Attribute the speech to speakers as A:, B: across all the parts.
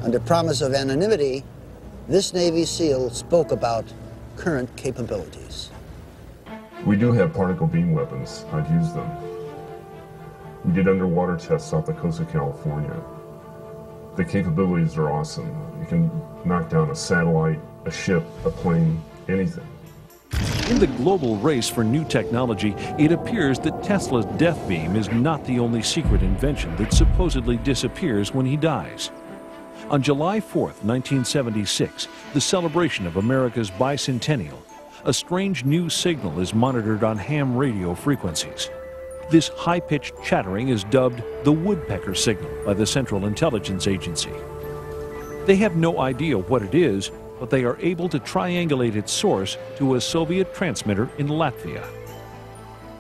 A: Under promise of anonymity, this Navy SEAL spoke about current capabilities.
B: We do have particle beam weapons. I'd use them. We did underwater tests off the coast of California. The capabilities are awesome. You can knock down a satellite, a ship, a plane, anything.
C: In the global race for new technology, it appears that Tesla's death beam is not the only secret invention that supposedly disappears when he dies. On July 4th, 1976, the celebration of America's bicentennial, a strange new signal is monitored on ham radio frequencies. This high-pitched chattering is dubbed the woodpecker signal by the Central Intelligence Agency. They have no idea what it is, but they are able to triangulate its source to a Soviet transmitter in Latvia.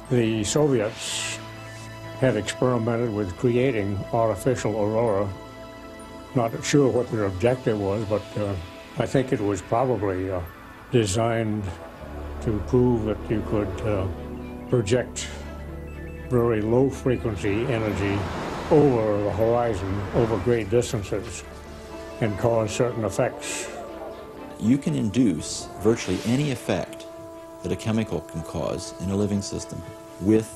D: The Soviets had experimented with creating artificial aurora. Not sure what their objective was, but I think it was probably designed to prove that you could project very low frequency energy over the horizon, over great distances, and cause certain effects.
E: You can induce virtually any effect that a chemical can cause in a living system with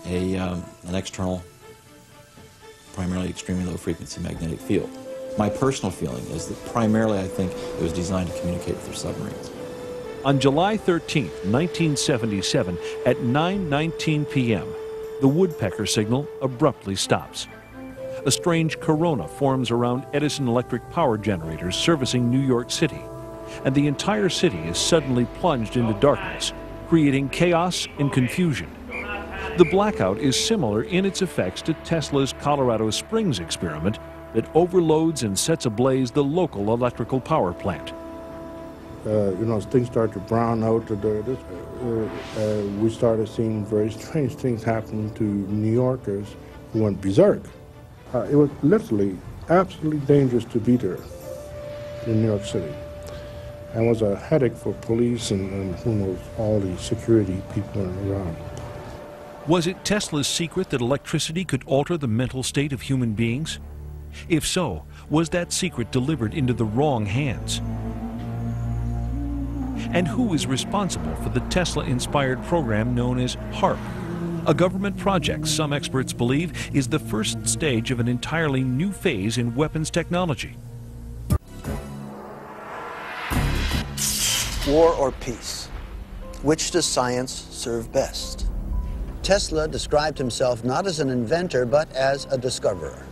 E: an external, primarily extremely low frequency magnetic field. My personal feeling is that primarily I think it was designed to communicate with their submarines.
C: On July 13, 1977, at 9:19 p.m., the woodpecker signal abruptly stops. A strange corona forms around Edison electric power generators servicing New York City, and the entire city is suddenly plunged into darkness, creating chaos and confusion. The blackout is similar in its effects to Tesla's Colorado Springs experiment that overloads and sets ablaze the local electrical power plant.
F: Things started to brown out. We started seeing very strange things happen to New Yorkers who went berserk. It was literally absolutely dangerous to be there in New York City. And was a headache for police and who knows, all the security people around.
C: Was it Tesla's secret that electricity could alter the mental state of human beings? If so, was that secret delivered into the wrong hands? And who is responsible for the Tesla-inspired program known as HARP, a government project some experts believe is the first stage of an entirely new phase in weapons technology?
A: War or peace? Which does science serve best? Tesla described himself not as an inventor, but as a discoverer.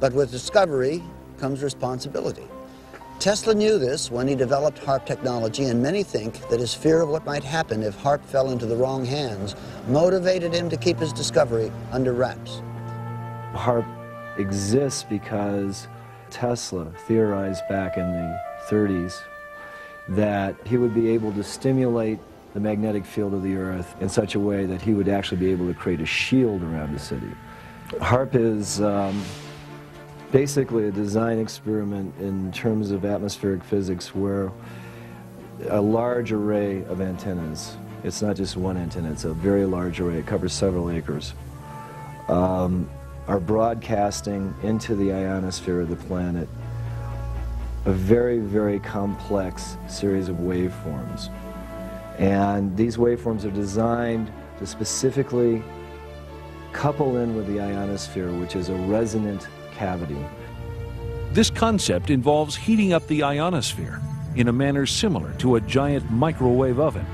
A: But with discovery comes responsibility. Tesla knew this when he developed HARP technology, and many think that his fear of what might happen if HARP fell into the wrong hands motivated him to keep his discovery under wraps.
G: HARP exists because Tesla theorized back in the 30s that he would be able to stimulate the magnetic field of the Earth in such a way that he would actually be able to create a shield around the city. HARP is basically a design experiment in terms of atmospheric physics where a large array of antennas, it's not just one antenna, it's a very large array, it covers several acres, are broadcasting into the ionosphere of the planet a very, very complex series of waveforms. And these waveforms are designed to specifically couple in with the ionosphere, which is a resonant cavity.
C: This concept involves heating up the ionosphere in a manner similar to a giant microwave oven.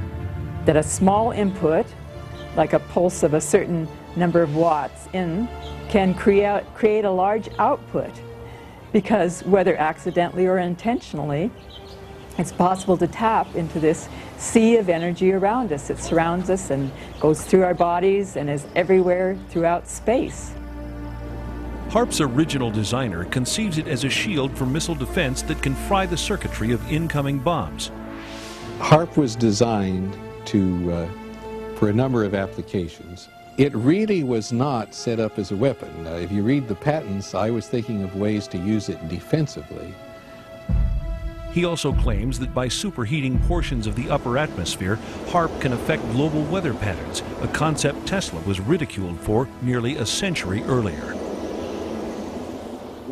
H: That a small input, like a pulse of a certain number of watts in, can create a large output, because whether accidentally or intentionally, it's possible to tap into this sea of energy around us. It surrounds us and goes through our bodies and is everywhere throughout space.
C: HARP's original designer conceives it as a shield for missile defense that can fry the circuitry of incoming bombs.
I: HARP was designed for a number of applications. It really was not set up as a weapon. If you read the patents, I was thinking of ways to use it defensively.
C: He also claims that by superheating portions of the upper atmosphere, HARP can affect global weather patterns, a concept Tesla was ridiculed for nearly a century earlier.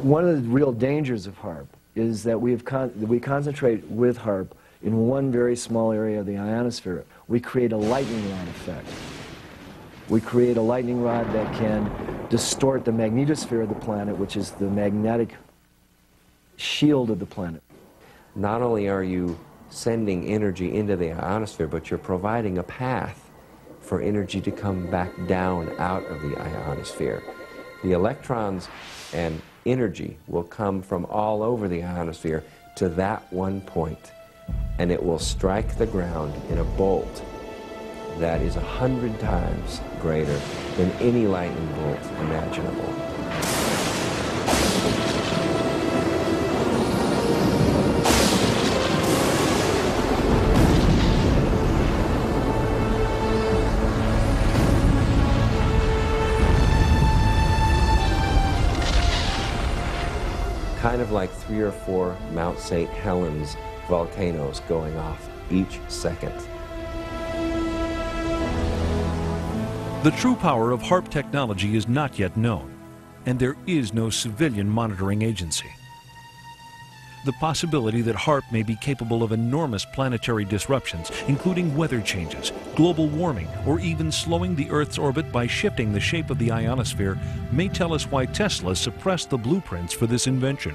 G: One of the real dangers of HARP is that we concentrate with HAARP in one very small area of the ionosphere. We create a lightning rod effect. We create a lightning rod that can distort the magnetosphere of the planet, which is the magnetic shield of the planet.
J: Not only are you sending energy into the ionosphere, but you're providing a path for energy to come back down out of the ionosphere. The electrons and energy will come from all over the ionosphere to that one point, and it will strike the ground in a bolt that is 100 times greater than any lightning bolt imaginable. Kind of like 3 or 4 Mount St. Helens volcanoes going off each second.
C: The true power of HAARP technology is not yet known, and there is no civilian monitoring agency. The possibility that HAARP may be capable of enormous planetary disruptions, including weather changes, global warming, or even slowing the Earth's orbit by shifting the shape of the ionosphere, may tell us why Tesla suppressed the blueprints for this invention.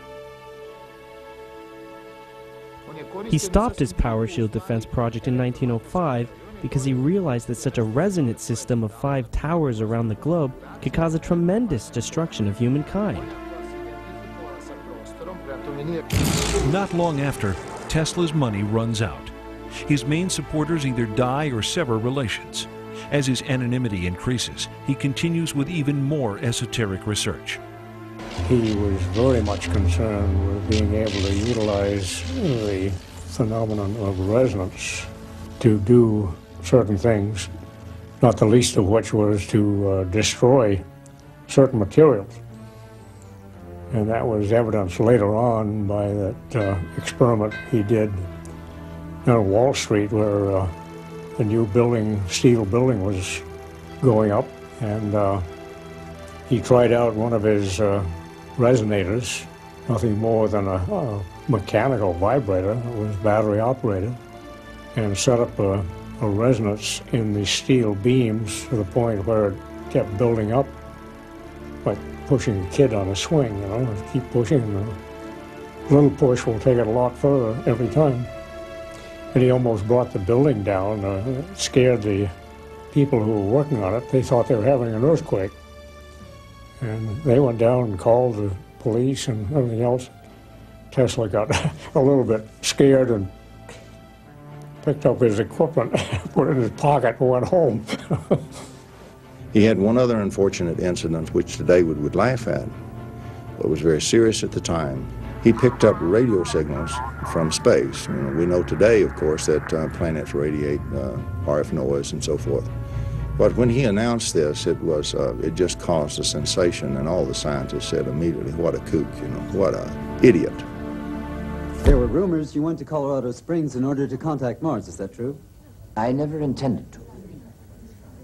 K: He stopped his power shield defense project in 1905 because he realized that such a resonant system of 5 towers around the globe could cause a tremendous destruction of humankind.
C: Not long after, Tesla's money runs out. His main supporters either die or sever relations. As his anonymity increases, he continues with even more esoteric research.
D: He was very much concerned with being able to utilize the phenomenon of resonance to do certain things, not the least of which was to destroy certain materials. And that was evidenced later on by that experiment he did on Wall Street, where a new building, steel building, was going up, and he tried out one of his resonators, nothing more than a mechanical vibrator. It was battery operated, and set up a resonance in the steel beams to the point where it kept building up, like pushing a kid on a swing, you know. Keep pushing, a little push will take it a lot further every time. And he almost brought the building down, scared the people who were working on it. They thought they were having an earthquake. And they went down and called the police and everything else. Tesla got a little bit scared and picked up his equipment, put it in his pocket, and went home.
L: He had one other unfortunate incident, which today we would laugh at, but was very serious at the time. He picked up radio signals from space. You know, we know today, of course, that planets radiate RF noise and so forth. But when he announced this, it just caused a sensation, and all the scientists said immediately, "What a kook, you know, what a idiot."
M: There were rumors you went to Colorado Springs in order to contact Mars. Is that true?
N: I never intended to.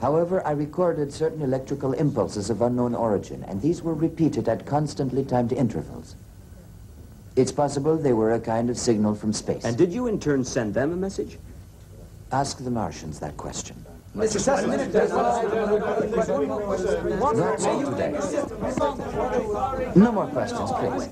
N: However, I recorded certain electrical impulses of unknown origin, and these were repeated at constantly timed intervals. It's possible they were a kind of signal from space.
M: And did you in turn send them a message?
N: Ask the Martians that question.
M: Mr. Tesla,
N: Not so today. No more questions, please.